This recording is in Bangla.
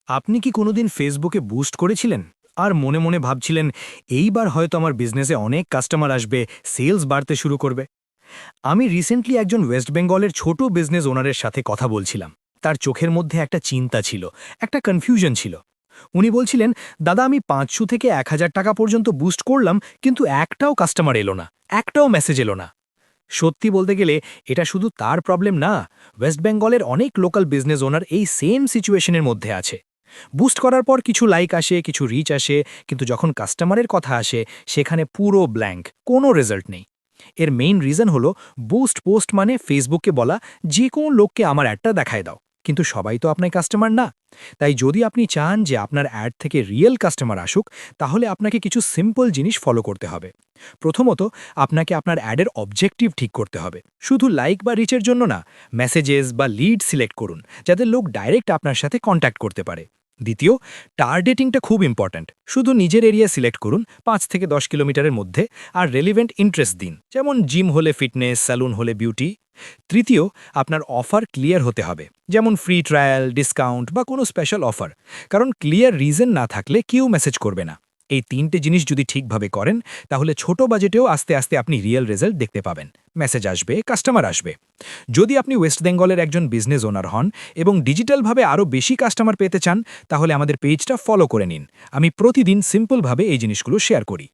আপনি কি কোনোদিন ফেসবুকে বুস্ট করেছিলেন আর মনে মনে ভাবছিলেন এইবার হয়তো আমার বিজনেসে অনেক কাস্টমার আসবে, সেলস বাড়তে শুরু করবে? আমি রিসেন্টলি একজন ওয়েস্ট বেঙ্গলের ছোট বিজনেস ওনারের সাথে কথা বলছিলাম। তার চোখের মধ্যে একটা চিন্তা ছিল, একটা কনফিউশন ছিল। উনি বলছিলেন, দাদা আমি 500 থেকে 1000 টাকা পর্যন্ত বুস্ট করলাম, কিন্তু একটাও কাস্টমার এলো না, একটাও মেসেজ এলো না। সত্যি বলতে গেলে এটা শুধু তার প্রবলেম না, ওয়েস্ট বেঙ্গলের অনেক লোকাল বিজনেস ওনার এই সেম সিচুয়েশনের মধ্যে আছে। বুস্ট করার পর কিছু লাইক আসে, কিছু রিচ আসে, কিন্তু যখন কাস্টমারের কথা আসে সেখানে পুরো ব্ল্যাঙ্ক, কোনো রেজাল্ট নেই। এর মেইন রিজন হলো বুস্ট পোস্ট মানে ফেসবুকে বলা যে কোনো লোককে আমার অ্যাডটা দেখায় দাও, কিন্তু সবাই তো আপনার কাস্টমার না। তাই যদি আপনি চান যে আপনার অ্যাড থেকে রিয়েল কাস্টমার আসুক, তাহলে আপনাকে কিছু সিম্পল জিনিস ফলো করতে হবে। প্রথমত, আপনাকে আপনার অ্যাডের অবজেক্টিভ ঠিক করতে হবে। শুধু লাইক বা রিচের জন্য না, মেসেজেস বা লিড সিলেক্ট করুন যাতে লোক ডাইরেক্ট আপনার সাথে কন্ট্যাক্ট করতে পারে। দ্বিতীয়, টার্গেটিংটা খুব ইম্পর্ট্যান্ট। শুধু নিজের এরিয়া সিলেক্ট করুন 5 থেকে 10 কিলোমিটারের মধ্যে, আর রেলিভেন্ট ইন্টারেস্ট দিন, যেমন জিম হলে ফিটনেস, স্যালুন হলে বিউটি। তৃতীয়, আপনার অফার ক্লিয়ার হতে হবে, যেমন ফ্রি ট্রায়াল, ডিসকাউন্ট বা কোনো স্পেশাল অফার। কারণ ক্লিয়ার রিজন না থাকলে কেউ মেসেজ করবে না। এই 3টে জিনিস যদি ঠিকভাবে করেন, তাহলে ছোট বাজেটেও আস্তে আস্তে আপনি রিয়েল রেজাল্ট দেখতে পাবেন। মেসেজ আসবে, কাস্টমার আসবে। যদি আপনি ওয়েস্ট বেঙ্গলের একজন বিজনেস ওনার হন এবং ডিজিটালভাবে আরও বেশি কাস্টমার পেতে চান, তাহলে আমাদের পেজটা ফলো করে নিন। আমি প্রতিদিন সিম্পলভাবে এই জিনিসগুলো শেয়ার করি।